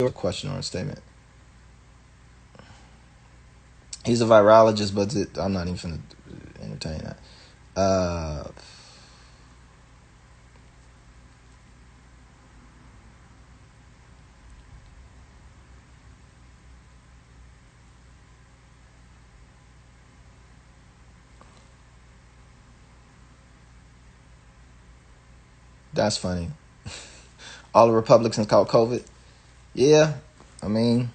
Your question or a statement. He's a virologist, but I'm not even finna entertain that. That's funny. All the Republicans caught COVID. Yeah, I mean,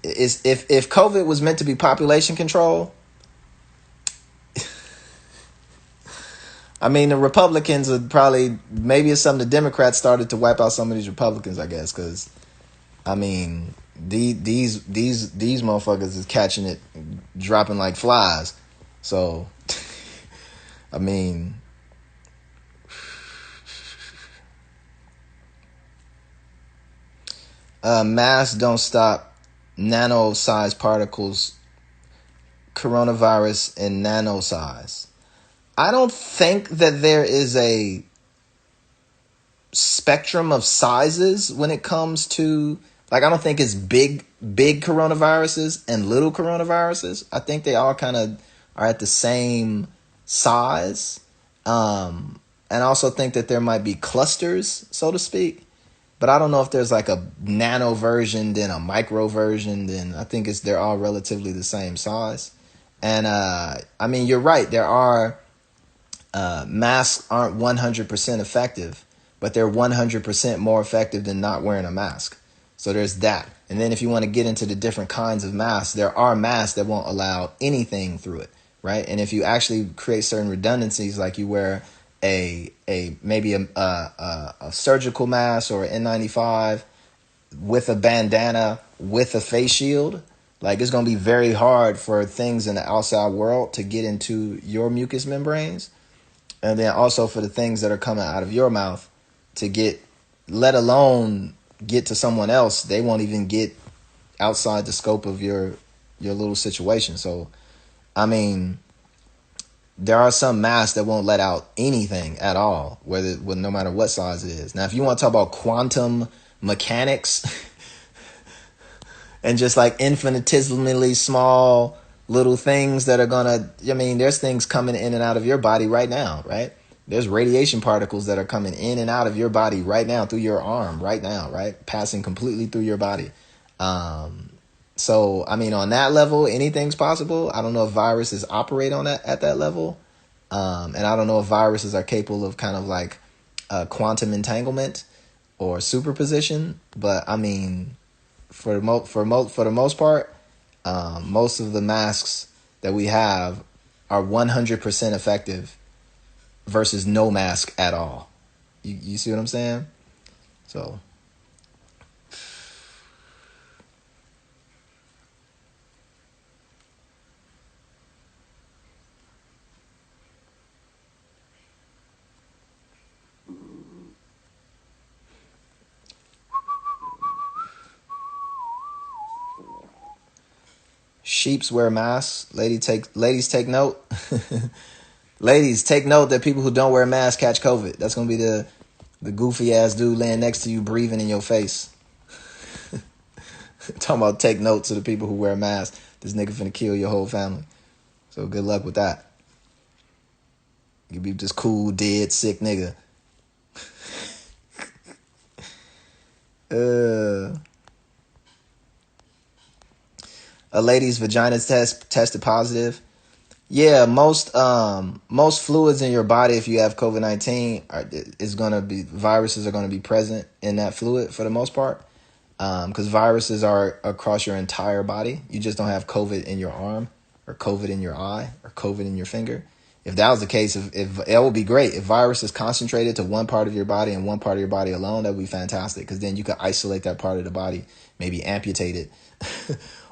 if COVID was meant to be population control, I mean, the Republicans would probably, maybe it's something the Democrats started to wipe out some of these Republicans, I guess, because I mean, these motherfuckers is catching it, dropping like flies. So, I mean, masks don't stop nano-sized particles, coronavirus in nano size. I don't think that there is a spectrum of sizes when it comes to, like, I don't think it's big coronaviruses and little coronaviruses. I think they all kind of are at the same size. And I also think that there might be clusters, so to speak. But I don't know if there's like a nano version, then a micro version. Then I think they're all relatively the same size. And I mean, you're right. There are masks aren't 100% effective, but they're 100% more effective than not wearing a mask. So there's that. And then if you want to get into the different kinds of masks, there are masks that won't allow anything through it, right? And if you actually create certain redundancies, like you wear maybe a surgical mask or an N95 with a bandana with a face shield, like it's going to be very hard for things in the outside world to get into your mucous membranes. And then also for the things that are coming out of your mouth to get, let alone get to someone else, they won't even get outside the scope of your little situation. So, I mean, there are some masks that won't let out anything at all, no matter what size it is. Now, if you want to talk about quantum mechanics and just like infinitesimally small little things that are gonna, I mean, there's things coming in and out of your body right now, right? There's radiation particles that are coming in and out of your body right now through your arm right now, right? Passing completely through your body. So, I mean, on that level, anything's possible. I don't know if viruses operate on that at that level. And I don't know if viruses are capable of kind of like quantum entanglement or superposition. But I mean, for the most part, most of the masks that we have are 100% effective versus no mask at all. You see what I'm saying? So. Sheeps wear masks. Ladies take note. Ladies, take note that people who don't wear masks catch COVID. That's gonna be the goofy ass dude laying next to you breathing in your face. Talking about take note to the people who wear masks. This nigga finna kill your whole family. So good luck with that. You be this cool, dead, sick nigga. A lady's vagina tested positive. Yeah, most fluids in your body, if you have COVID-19, viruses are gonna be present in that fluid for the most part, because viruses are across your entire body. You just don't have COVID in your arm or COVID in your eye or COVID in your finger. If that was the case, if it would be great if virus is concentrated to one part of your body and one part of your body alone, that would be fantastic, because then you could isolate that part of the body, maybe amputate it,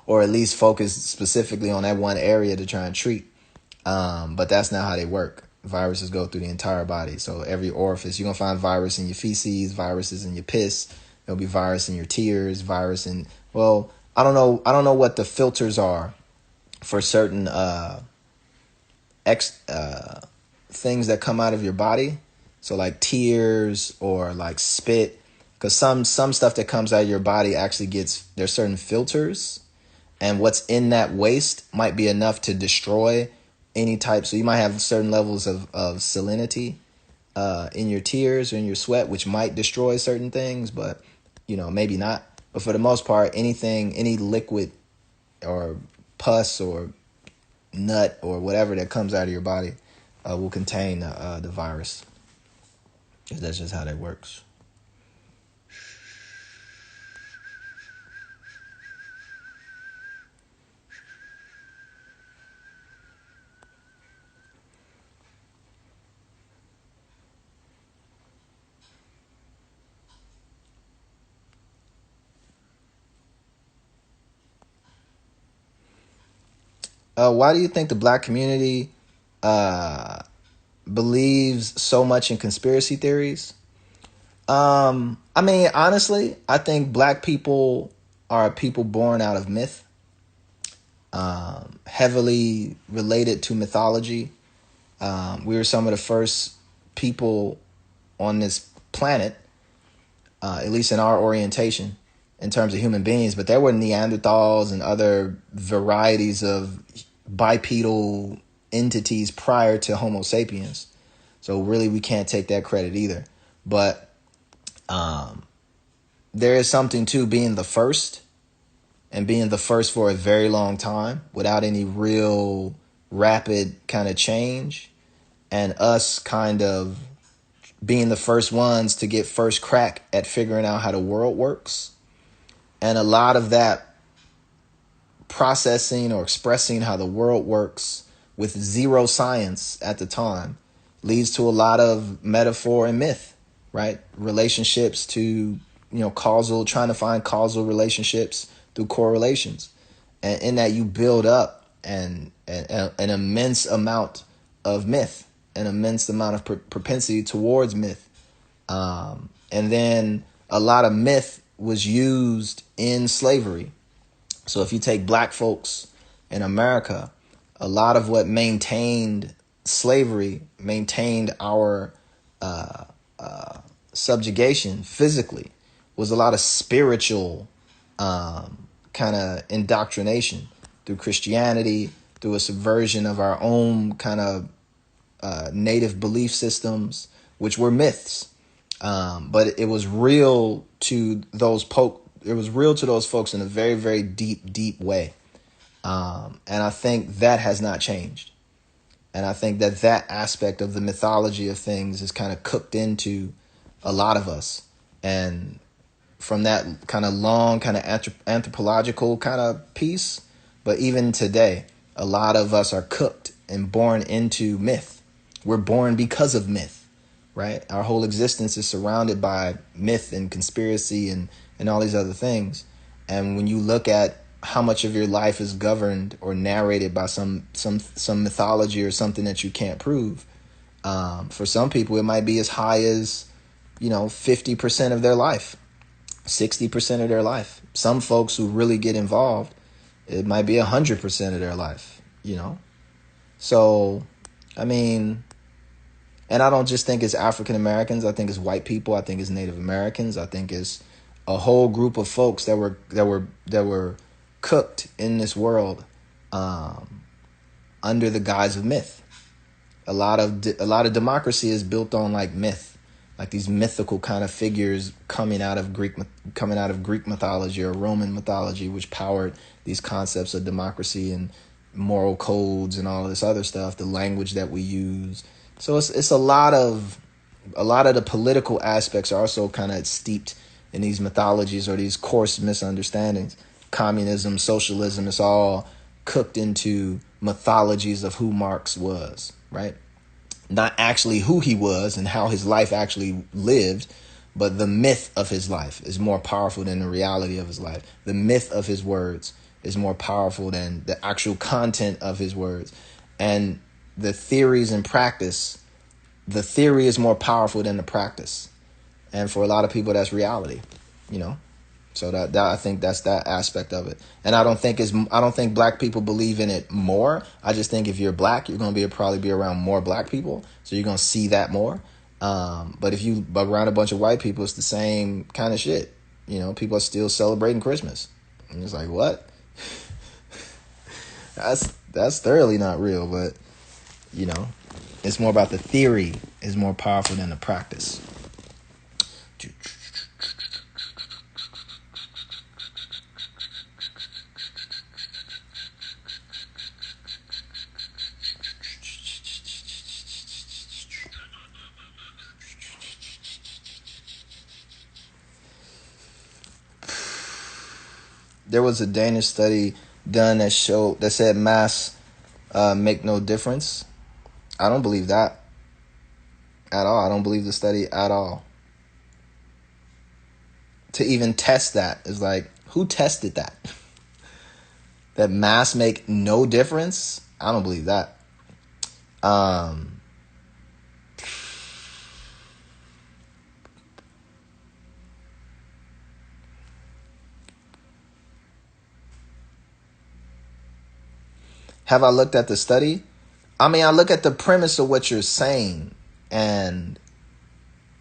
or at least focus specifically on that one area to try and treat. But that's not how they work. Viruses go through the entire body. So every orifice, you're going to find virus in your feces, viruses in your piss. There'll be virus in your tears, virus in, well, I don't know what the filters are for certain, things that come out of your body. So like tears or like spit. because some stuff that comes out of your body actually there's certain filters, and what's in that waste might be enough to destroy any type. So you might have certain levels of salinity in your tears or in your sweat, which might destroy certain things, but maybe not. But for the most part, any liquid or pus or nut or whatever that comes out of your body will contain the virus. That's just how that works. Why do you think the black community believes so much in conspiracy theories? I mean, honestly, I think black people are people born out of myth, heavily related to mythology. We were some of the first people on this planet, at least in our orientation, in terms of human beings. But there were Neanderthals and other varieties of bipedal entities prior to Homo sapiens. So really, we can't take that credit either. But there is something to being the first, and being the first for a very long time without any real rapid kind of change, and us kind of being the first ones to get first crack at figuring out how the world works. And a lot of that processing or expressing how the world works with zero science at the time leads to a lot of metaphor and myth, right? Relationships to, trying to find causal relationships through correlations. And in that you build up an immense amount of myth, an immense amount of propensity towards myth. And then a lot of myth was used in slavery. So if you take black folks in America, a lot of what maintained slavery, maintained our subjugation physically, was a lot of spiritual kind of indoctrination through Christianity, through a subversion of our own kind of native belief systems, which were myths. But it was real to those folks in a very, very deep, deep way. And I think that has not changed. And I think that aspect of the mythology of things is kind of cooked into a lot of us. And from that kind of long kind of anthropological kind of piece, but even today, a lot of us are cooked and born into myth. We're born because of myth, right? Our whole existence is surrounded by myth and conspiracy and all these other things. And when you look at how much of your life is governed or narrated by some mythology or something that you can't prove, for some people it might be as high as 50% of their life, 60% of their life. Some folks who really get involved, it might be 100% of their life. So I mean, and I don't just think it's African Americans. I think it's white people. I think it's Native Americans. I think it's a whole group of folks that were cooked in this world under the guise of myth. A lot of democracy is built on like myth, like these mythical kind of figures coming out of Greek mythology or Roman mythology, which powered these concepts of democracy and moral codes and all of this other stuff. The language that we use. So it's a lot of the political aspects are also kind of steeped in these mythologies or these coarse misunderstandings. Communism, socialism, it's all cooked into mythologies of who Marx was, right? Not actually who he was and how his life actually lived, but the myth of his life is more powerful than the reality of his life. The myth of his words is more powerful than the actual content of his words. And the theories and practice, the theory is more powerful than the practice. And for a lot of people, that's reality, So that I think that's that aspect of it. And I don't think black people believe in it more. I just think if you're black, you're going to probably be around more black people. So you're going to see that more. But if you bug around a bunch of white people, it's the same kind of shit. People are still celebrating Christmas. And it's like, what? That's thoroughly not real, but it's more about the theory is more powerful than the practice. There was a Danish study done that said masks make no difference. I don't believe that at all. I don't believe the study at all. To even test that is like, who tested that? That masks make no difference? I don't believe that. Have I looked at the study? I mean, I look at the premise of what you're saying, and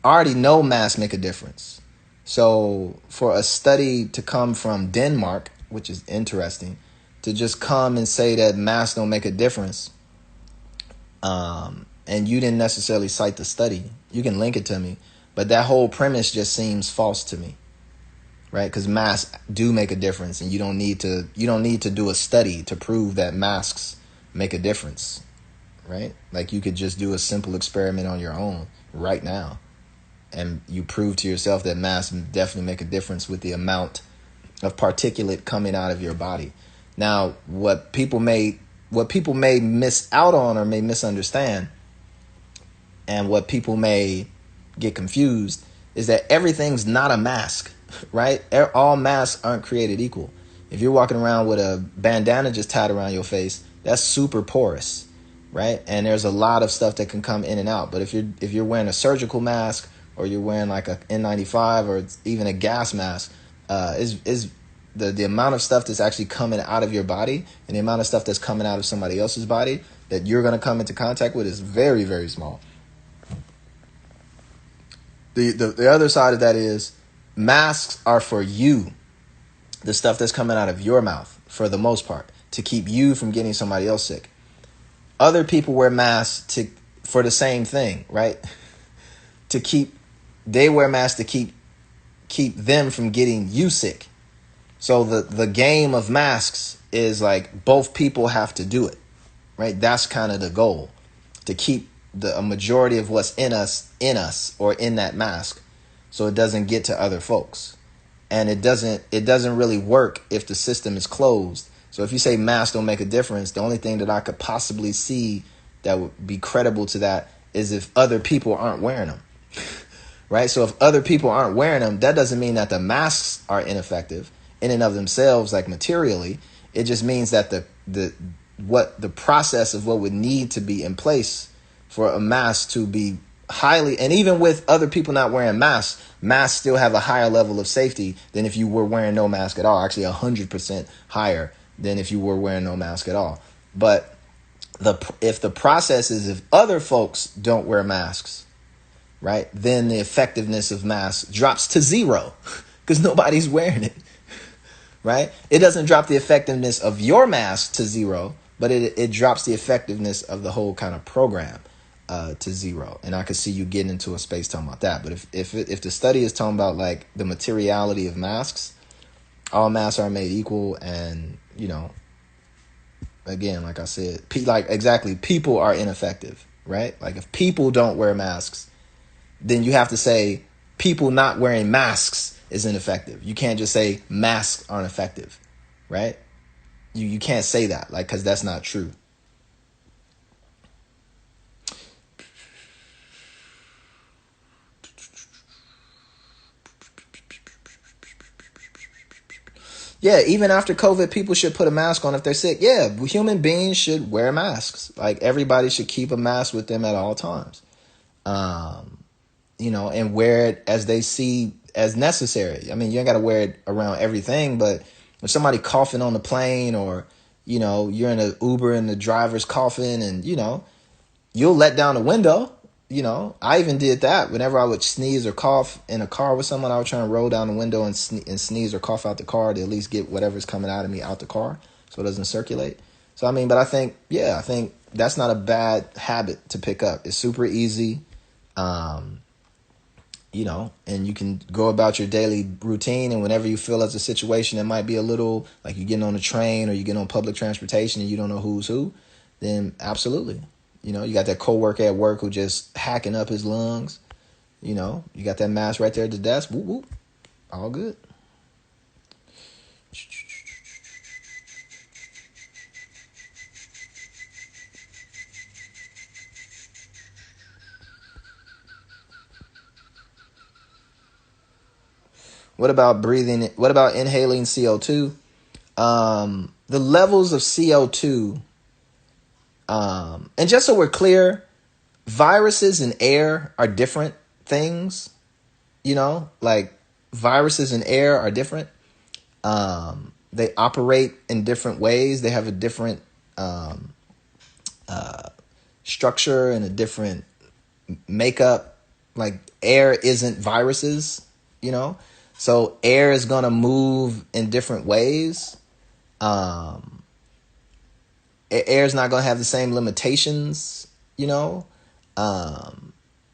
I already know masks make a difference. So for a study to come from Denmark, which is interesting, to just come and say that masks don't make a difference, and you didn't necessarily cite the study, you can link it to me, but that whole premise just seems false to me. Right, because masks do make a difference, and you don't need to do a study to prove that masks make a difference, right? Like you could just do a simple experiment on your own right now, and you prove to yourself that masks definitely make a difference with the amount of particulate coming out of your body. Now, what people may miss out on or may misunderstand, and what people may get confused, is that everything's not a mask. Right? All masks aren't created equal. If you're walking around with a bandana just tied around your face, that's super porous, right? And there's a lot of stuff that can come in and out. But if you're wearing a surgical mask, or you're wearing like a N95 or even a gas mask, is the amount of stuff that's actually coming out of your body and the amount of stuff that's coming out of somebody else's body that you're going to come into contact with is very, very small. The other side of that is, masks are for you, the stuff that's coming out of your mouth, for the most part, to keep you from getting somebody else sick. Other people wear masks for the same thing, right? They wear masks to keep them from getting you sick. So the game of masks is like both people have to do it, right? That's kind of the goal, to keep a majority of what's in us or in that mask, so it doesn't get to other folks. And it doesn't really work if the system is closed. So if you say masks don't make a difference, the only thing that I could possibly see that would be credible to that is if other people aren't wearing them. Right? So if other people aren't wearing them, that doesn't mean that the masks are ineffective in and of themselves, like materially. It just means that the process of what would need to be in place for a mask to be highly, and even with other people not wearing masks still have a higher level of safety than if you were wearing no mask at all. Actually 100% higher than if you were wearing no mask at all. But if the process is, if other folks don't wear masks, right, then the effectiveness of masks drops to zero because nobody's wearing it, right? It doesn't drop the effectiveness of your mask to zero, but it drops the effectiveness of the whole kind of program to zero. And I could see you getting into a space talking about that. But if the study is talking about like the materiality of masks, all masks are made equal. And, again, like I said, people are ineffective, right? Like if people don't wear masks, then you have to say people not wearing masks is ineffective. You can't just say masks aren't effective, right? You can't say that, like, because that's not true. Yeah, even after COVID, people should put a mask on if they're sick. Yeah, human beings should wear masks. Like everybody should keep a mask with them at all times. And wear it as they see as necessary. I mean, you ain't got to wear it around everything, but if somebody coughing on the plane, or, you're in an Uber and the driver's coughing, and, you'll let down the window, I even did that whenever I would sneeze or cough in a car with someone. I would try and roll down the window and sneeze or cough out the car to at least get whatever's coming out of me out the car so it doesn't circulate. So, I mean, but I think that's not a bad habit to pick up. It's super easy, um, and you can go about your daily routine. And whenever you feel as a situation that might be a little like you're getting on a train or you get on public transportation and you don't know who's who, then absolutely. You got that coworker at work who just hacking up his lungs. You got that mask right there at the desk. Whoop, whoop. All good. What about breathing? What about inhaling CO2? The levels of CO2, and just so we're clear, viruses and air are different things. Like viruses and air are different. They operate in different ways. They have a different structure and a different makeup. Like air isn't viruses, so air is going to move in different ways. Air is not going to have the same limitations,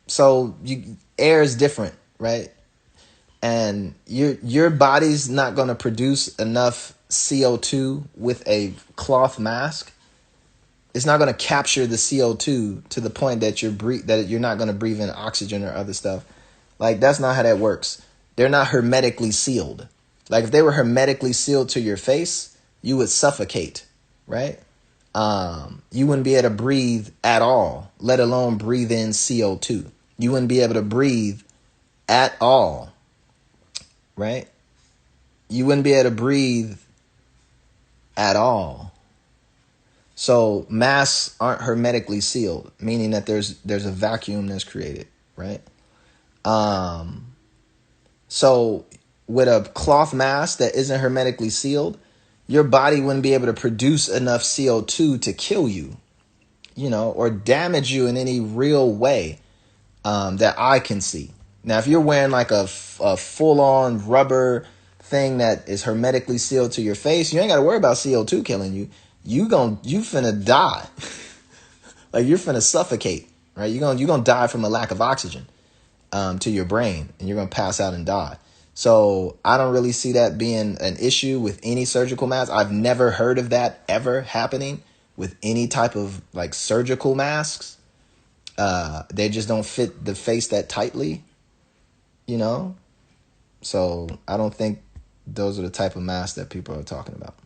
so air is different, right? And your body's not going to produce enough CO2 with a cloth mask. It's not going to capture the CO2 to the point that you're not going to breathe in oxygen or other stuff. Like, that's not how that works. They're not hermetically sealed. Like, if they were hermetically sealed to your face, you would suffocate, right? You wouldn't be able to breathe at all, let alone breathe in CO2. You wouldn't be able to breathe at all, right? You wouldn't be able to breathe at all. So masks aren't hermetically sealed, meaning that there's a vacuum that's created, right? So with a cloth mask that isn't hermetically sealed, your body wouldn't be able to produce enough CO2 to kill you, or damage you in any real way that I can see. Now, if you're wearing like a full-on rubber thing that is hermetically sealed to your face, you ain't got to worry about CO2 killing you. You finna die. Like, you're finna suffocate, right? You're gonna die from a lack of oxygen to your brain, and you're gonna pass out and die. So I don't really see that being an issue with any surgical mask. I've never heard of that ever happening with any type of like surgical masks. They just don't fit the face that tightly, So I don't think those are the type of masks that people are talking about.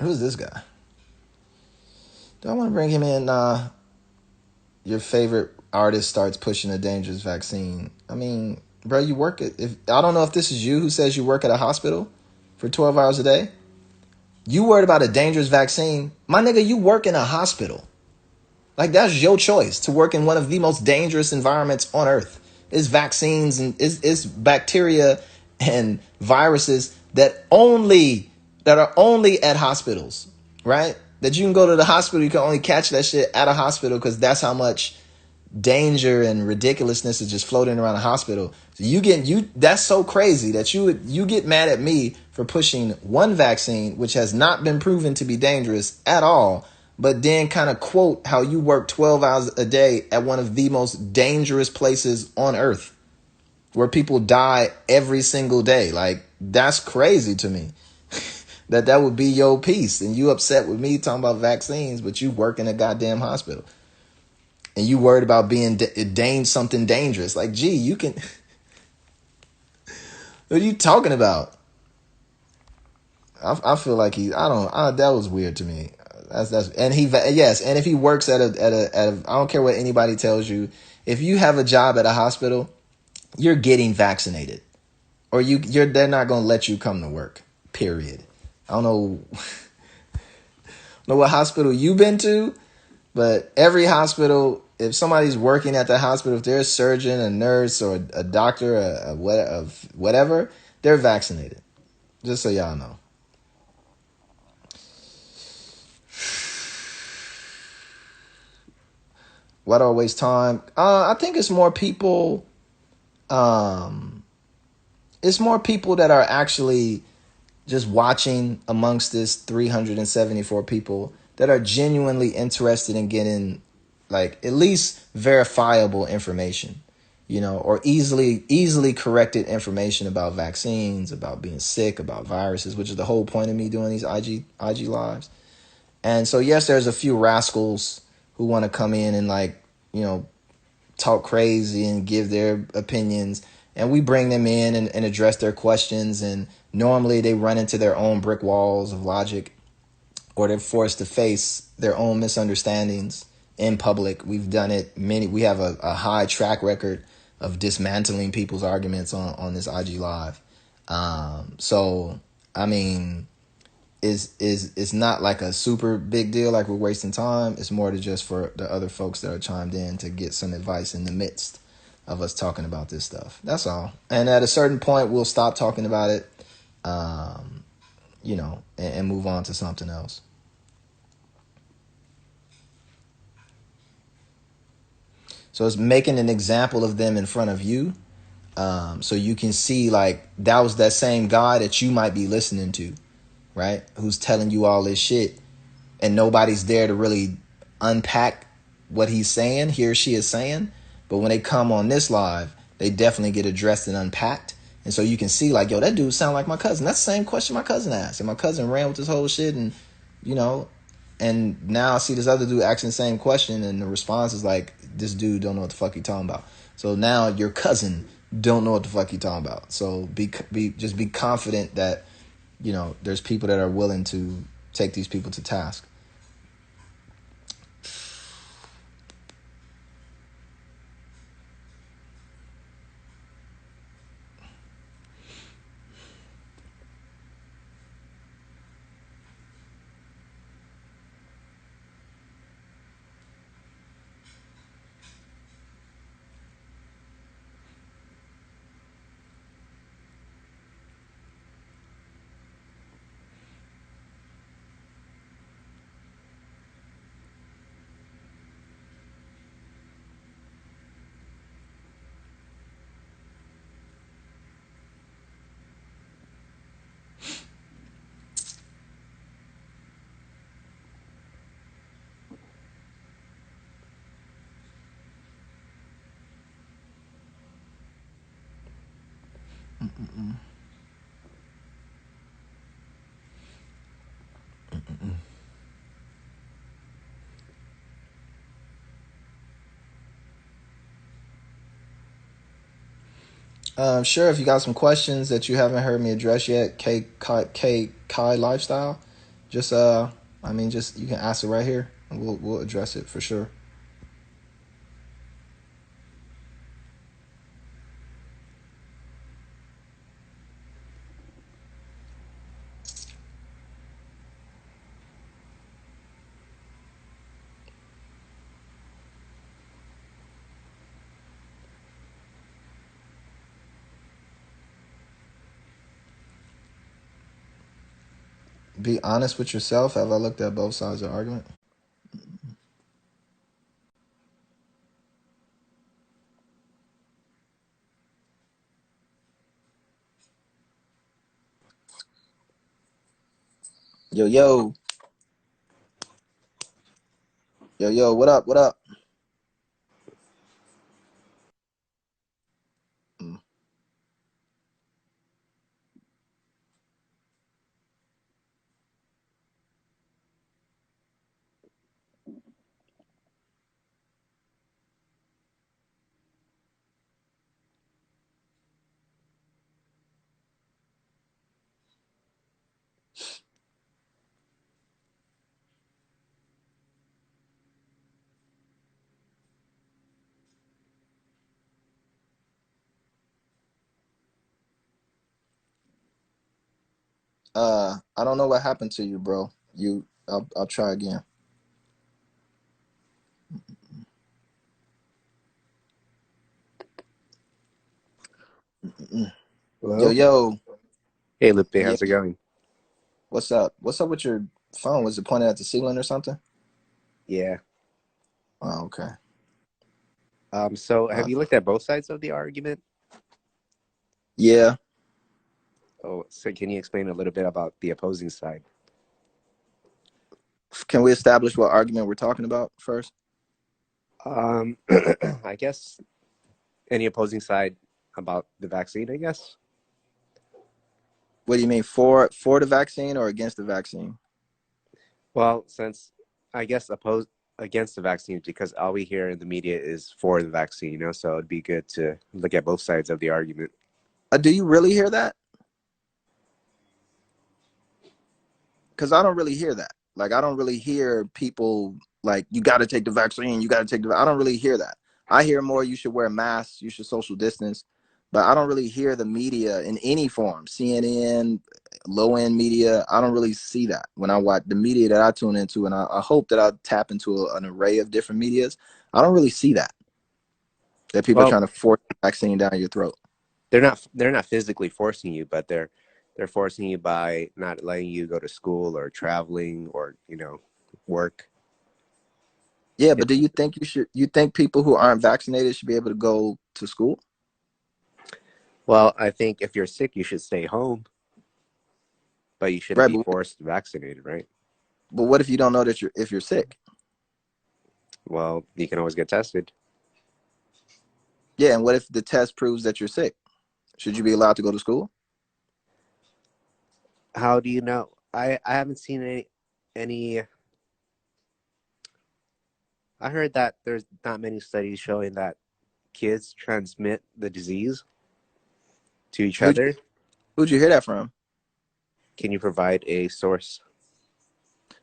Who's this guy? Do I want to bring him in? Your favorite artist starts pushing a dangerous vaccine. I mean, bro, you work at... I don't know if this is you who says you work at a hospital for 12 hours a day. You worried about a dangerous vaccine. My nigga, you work in a hospital. Like, that's your choice to work in one of the most dangerous environments on earth. It's vaccines and it's bacteria and viruses that are only at hospitals, right? That you can go to the hospital, you can only catch that shit at a hospital because that's how much danger and ridiculousness is just floating around a hospital. So that's so crazy that you get mad at me for pushing one vaccine which has not been proven to be dangerous at all, but then kind of quote how you work 12 hours a day at one of the most dangerous places on earth where people die every single day. Like, that's crazy to me. that would be your piece, and you upset with me talking about vaccines, but you work in a goddamn hospital. And you worried about being something dangerous. Like, gee, you can... What are you talking about? I feel like that was weird to me. And if he works at a I don't care what anybody tells you. If you have a job at a hospital, you're getting vaccinated, or they're not going to let you come to work. Period. I don't know what hospital you've been to, but every hospital, if somebody's working at the hospital, if they're a surgeon, a nurse, or a doctor, whatever, They're vaccinated. Just so y'all know. Why do I waste time? I think it's more people. Um, it's more people that are actually just watching amongst this 374 people that are genuinely interested in getting like at least verifiable information, or easily corrected information about vaccines, about being sick, about viruses, which is the whole point of me doing these IG lives. And so yes, there's a few rascals who want to come in and like, you know, talk crazy and give their opinions, and we bring them in and address their questions, and normally they run into their own brick walls of logic, or they're forced to face their own misunderstandings in public. We've done it we have a high track record of dismantling people's arguments on this IG live. So I mean, is it's not like a super big deal like we're wasting time. It's more to just for the other folks that are chimed in to get some advice in the midst of us talking about this stuff. That's all. And at a certain point we'll stop talking about it, um, and move on to something else. So it's making an example of them in front of you, so you can see like that was that same guy that you might be listening to, right? Who's telling you all this shit, and nobody's there to really unpack what he's saying, he or she is saying. But when they come on this live, they definitely get addressed and unpacked. And so you can see like, yo, that dude sound like my cousin. That's the same question my cousin asked. And my cousin ran with this whole shit, and you know, and now I see this other dude asking the same question, and the response is like, this dude don't know what the fuck he talking about. So now your cousin don't know what the fuck he talking about. So be confident that, there's people that are willing to take these people to task. Mm-mm. Mm-mm. Sure, if you got some questions that you haven't heard me address yet, Kai lifestyle, just just you can ask it right here, and we'll address it for sure. Be honest with yourself. Have I looked at both sides of the argument? Yo yo yo, what up? What up? Mm. I don't know what happened to you, bro. I'll try again. Mm-mm. Yo Hello? yo. Hey Lupe, Yeah. how's it going? What's up? What's up with your phone? Was it pointed at the ceiling or something? Yeah. Oh, okay. So have Uh, you looked at both sides of the argument? yeah. Oh, so can you explain a little bit about the opposing side? Can we establish what argument we're talking about first? Um, I guess any opposing side about the vaccine, I guess. What do you mean for the vaccine or against the vaccine? Well, since I guess oppose against the vaccine because all we hear in the media is for the vaccine, so it'd be good to look at both sides of the argument. Do you really hear that? Because I don't really hear that. Like I don't really hear people like you got to take the vaccine. You got to take the. I don't really hear that. I hear more. You should wear masks. You should social distance. But I don't really hear the media in any form. CNN, low end media. I don't really see that when I watch the media that I tune into, and I hope that I tap into an array of different medias. I don't really see that people are Well, trying to force the vaccine down your throat. they're not physically forcing you, but they're forcing you by not letting you go to school or traveling or work. Yeah, but do you think you should? You think people who aren't vaccinated should be able to go to school? Well, I think if you're sick, you should stay home, but you shouldn't Right, be forced vaccinated, right? but what if you don't know that you're if you're sick? Well, you can always get tested. Yeah, and what if the test proves that you're sick? Should you be allowed to go to school? How do you know? I haven't seen any. I heard that there's not many studies showing that kids transmit the disease to each Who'd you, other. who'd you hear that from? Can you provide a source?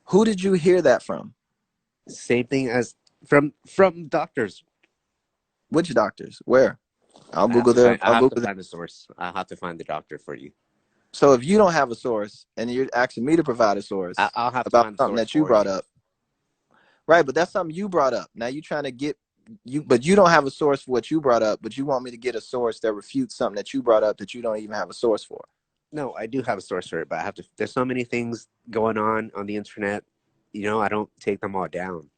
Who did you hear that from? Same thing as from doctors. Which doctors? Where? I'll I have Google to them. find. I I'll have to Google them. find the source. I have to find the doctor for you. So if you don't have a source and you're asking me to provide a I, source I'll have to about find the something source that you for brought you. up, right? But that's something you brought up. Now you're trying to get but you don't have a source for what you brought up, but you want me to get a source that refutes something that you brought up that you don't even have a source for. No, I do have a source for it, but I have to. There's so many things going on the internet. I don't take them all down.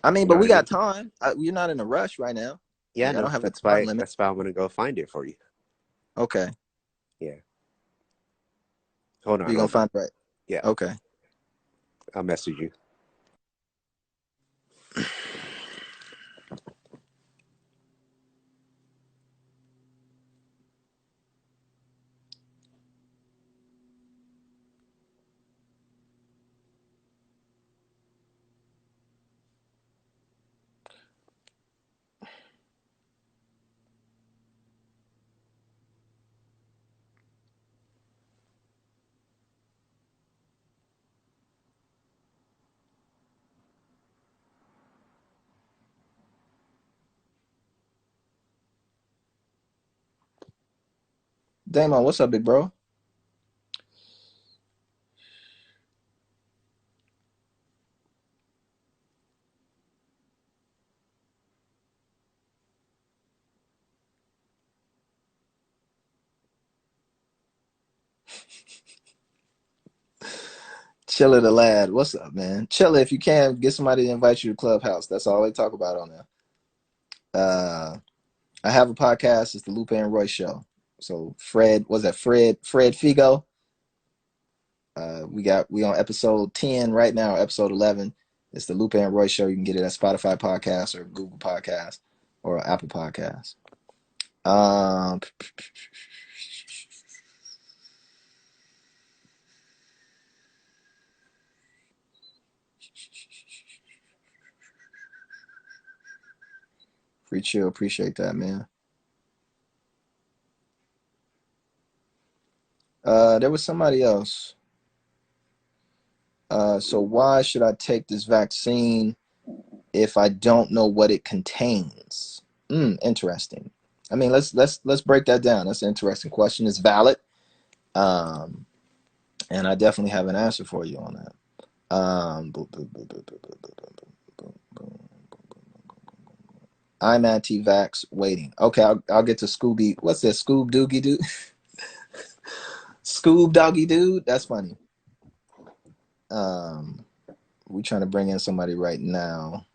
I mean, You know but what we I mean? got time. We're not in a rush right now. Yeah, Like I no, don't have a that's time why. limit. That's why I'm gonna go find it for you. Okay, Yeah. Hold on, you're gonna hold on. find it right. Yeah, Okay. I'll message you. Damon, what's up, big bro? Chilla the lad. What's up, man? Chilla, if you can, get somebody to invite you to Clubhouse. That's all they talk about on there. I have a podcast. It's the Lupe and Roy Show. So Fred, was that Fred Figo? We on episode 10 right now, episode 11. It's the Lupe and Roy Show. You can get it at Spotify Podcast or Google Podcast or Apple Podcast. Um, Free chill. Appreciate that, man. There was somebody else. So why should I take this vaccine if I don't know what it contains? Interesting. I mean, let's break that down. That's an interesting question. It's valid, um, and I definitely have an answer for you on that. Boom, boom, boom, boom, boom, boom, boom, boom, boom, I'm anti-vax. Waiting. Okay, I'll get to Scooby. What's that? Scoob Doogie Doo. Scoob Doggy Dude. That's funny. We trying to bring in somebody right now.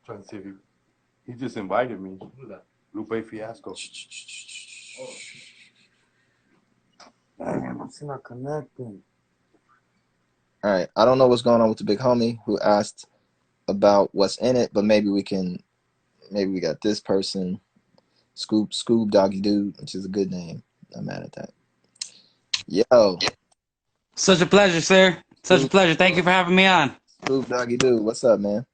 Trying to see if he just invited me. Who's that? Lupe Fiasco. Damn, it's not connecting. All right. I don't know what's going on with the big homie who asked about what's in it, but maybe we got this person, Scoob Doggy Dude, which is a good name. I'm mad at that. Yo, Such a pleasure, sir. Such a pleasure. Thank you for having me on. Scoob Doggy Dude, what's up, man?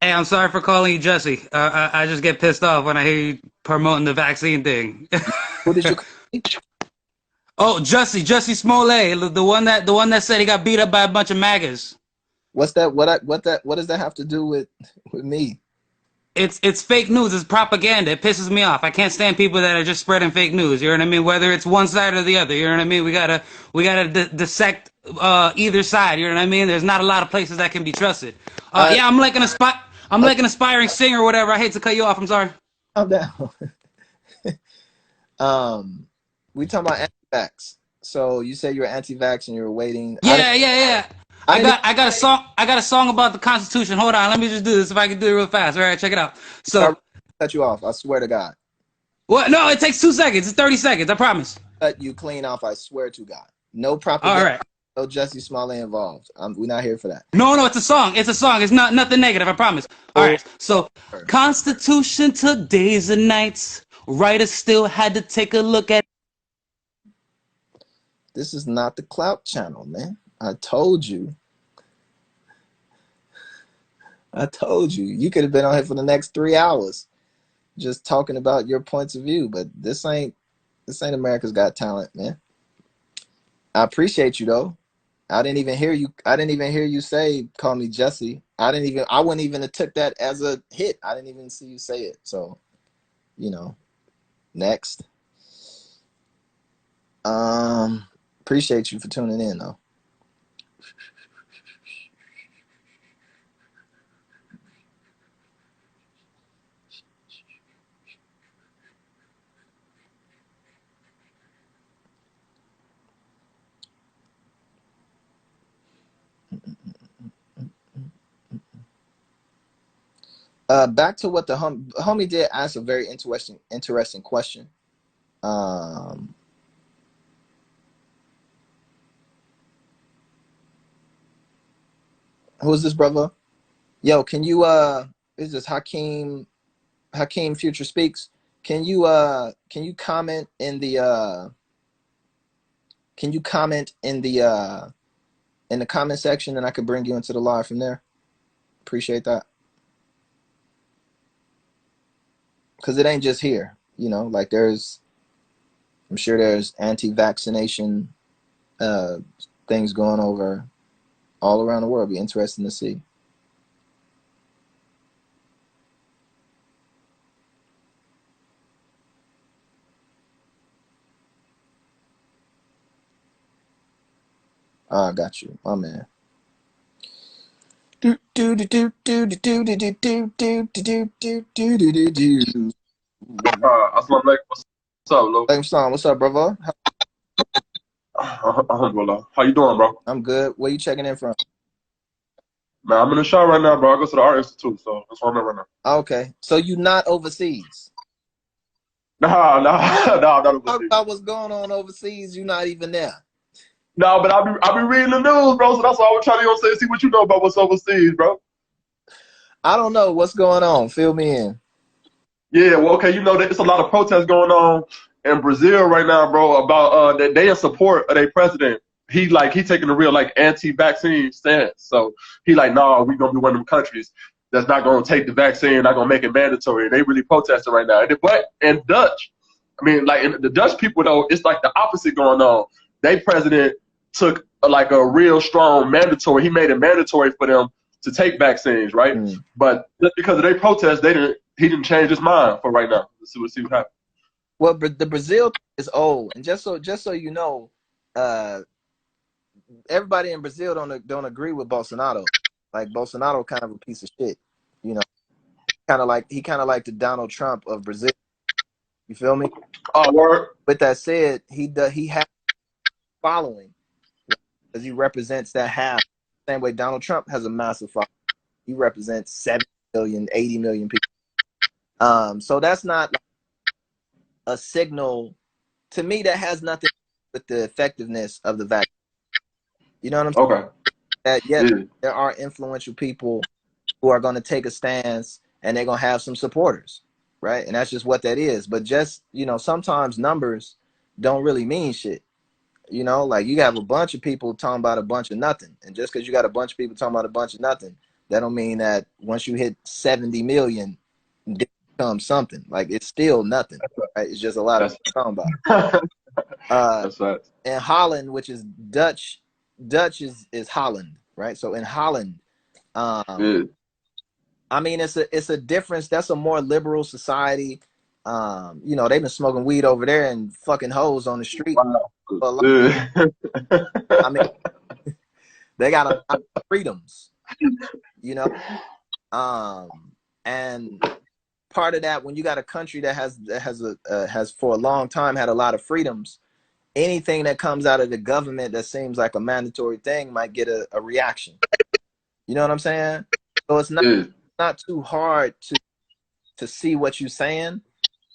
Hey, I'm sorry for calling you Jesse. I just get pissed off when I hear you promoting the vaccine thing. Who did you call me? Oh, Jesse Smollett, the one that said he got beat up by a bunch of MAGAs. What's that? What does that have to do with me? It's fake news. It's propaganda. It pisses me off. I can't stand people that are just spreading fake news. You know what I mean? Whether it's one side or the other. You know what I mean? We gotta dissect either side. You know what I mean? There's not a lot of places that can be trusted. Yeah, I'm like an aspiring singer or whatever. I hate to cut you off. I'm sorry. Calm down. We talking about anti-vax. So you say you're anti-vax and you're waiting. Yeah. I got a song about the Constitution. Hold on, let me just do this if I can do it real fast. All right, check it out. Sorry So to cut you off. I swear to God. what? No, it takes 2 seconds. It's 30 seconds. I promise. Cut you clean off. I swear to God. No All propaganda. right. No Jesse Smollett involved. We're not here for that. No, it's a song. It's a song. It's not nothing negative. I promise. All right. So Constitution took days and nights. Writers still had to take a look at. This is not the Clout Channel, man. I told you. You could have been on here for the next 3 hours just talking about your points of view, but this ain't America's Got Talent, man. I appreciate you though. I didn't even hear you say call me Jesse. I wouldn't even have took that as a hit. I didn't even see you say it. So, next. Appreciate you for tuning in though. Back to what the homie did ask a very interesting question. Who's this brother? Yo, can you is this Hakeem Future Speaks? Can you comment in the comment section and I could bring you into the live from there? Appreciate that. Because it ain't just here, like I'm sure there's anti-vaccination things going over all around the world. Be interesting to see. I got you, my man. Assalamu alaikum. What's up, Lo? What's up, brother? Alhamdulillah. How you doing, bro? I'm good. Where you checking in from? Man, I'm in the shop right now, bro. I go to the Art Institute, so that's where I'm at right now. Okay, so you not overseas? Nah, not Talk overseas. about what's going on overseas. You not even there. No, but I be reading the news, bro. So that's why I'm trying to see what you know about what's overseas, bro. I don't know what's going on. Fill me in. Yeah, well, okay, there's a lot of protests going on in Brazil right now, bro, about that they in support of their president. He taking a real anti-vaccine stance. So he nah, we gonna be one of them countries that's not gonna take the vaccine, not gonna make it mandatory. They really protesting right now. But in Dutch, in the Dutch people though, it's like the opposite going on. Their president took a real strong mandatory. He made it mandatory for them to take vaccines, right? But just because of their protest, he didn't change his mind for right now. Let's see what happens. Well, the Brazil is old, and just so you know, everybody in Brazil don't agree with Bolsonaro. Like Bolsonaro, kind of a piece of shit. He kind of like the Donald Trump of Brazil. You feel me? Oh, word. With that said, he has following because he represents that half. Same way Donald Trump has a massive following. He represents 70 million, 80 million people. So that's not a signal to me. That has nothing to do with the effectiveness of the vaccine. You know what I'm saying? Okay. That yes, Yeah. there are influential people who are going to take a stance, and they're going to have some supporters, right? And that's just what that is. But just, sometimes numbers don't really mean shit. Like you have a bunch of people talking about a bunch of nothing. And just because you got a bunch of people talking about a bunch of nothing, that don't mean that once you hit 70 million, it becomes something. Like it's still nothing, right? It's just a lot of people talking about it. That's right. In Holland, which is Dutch is Holland, right? So in Holland, Yeah. I mean, it's a difference. That's a more liberal society. They've been smoking weed over there and fucking hoes on the street. Wow. Yeah. I mean, they got a lot of freedoms, and part of that, when you got a country that has for a long time had a lot of freedoms, anything that comes out of the government that seems like a mandatory thing might get a reaction. You know what I'm saying? So it's not too hard to see what you're saying,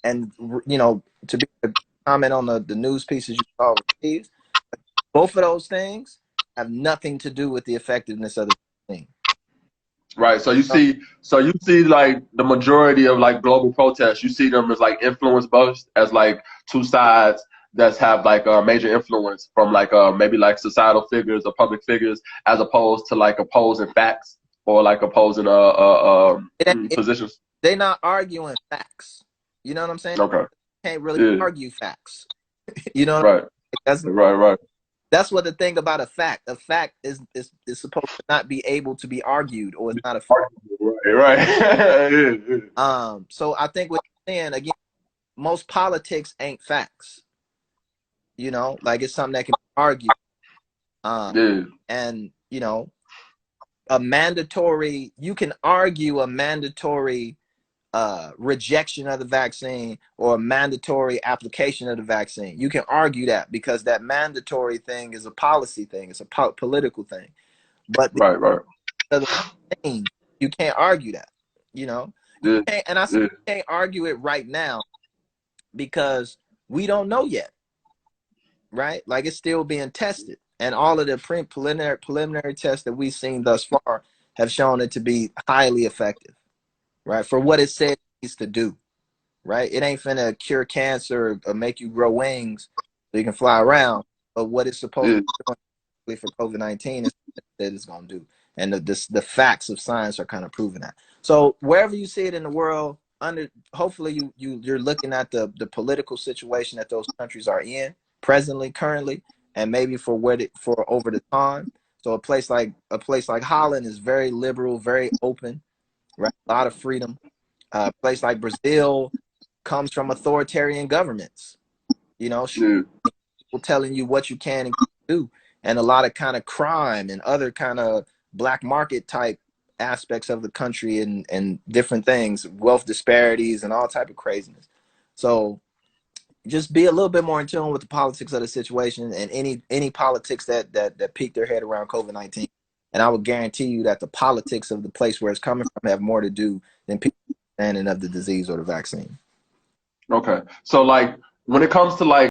and to be a comment on the news pieces you saw overseas. Both of those things have nothing to do with the effectiveness of the thing. Right. So you see like the majority of like global protests, you see them as like influence based, as like two sides that have like a major influence from like maybe like societal figures or public figures, as opposed to like opposing facts or like opposing positions. They're not arguing facts. You know what I'm saying? Okay. You can't really argue facts. You know what right. I mean? Right. That's what the thing about a fact. A fact is supposed to not be able to be argued, or it's not a fact. Right. So I think what you're saying, again, most politics ain't facts. Like it's something that can be argued. And you can argue a mandatory rejection of the vaccine or a mandatory application of the vaccine. You can argue that because that mandatory thing is a policy thing. It's a political thing. But right. You can't argue that. You can't, and I say you can't argue it right now because we don't know yet, right? Like it's still being tested, and all of the preliminary tests that we've seen thus far have shown it to be highly effective, right? For what it said it needs to do, right? It ain't finna cure cancer or make you grow wings so you can fly around, but what it's supposed to be doing for COVID-19 is that it's gonna do, and the facts of science are kind of proving that. So wherever you see it in the world, hopefully you're looking at the political situation that those countries are in presently, currently, and maybe for over the time. So a place like Holland is very liberal, very open, right? A lot of freedom. A place like Brazil comes from authoritarian governments. People telling you what you can and can't do, and a lot of kind of crime and other kind of black market type aspects of the country and different things, wealth disparities and all type of craziness. So just be a little bit more in tune with the politics of the situation and any politics that peek their head around COVID-19. And I would guarantee you that the politics of the place where it's coming from have more to do than people understanding of the disease or the vaccine. Okay. So like when it comes to like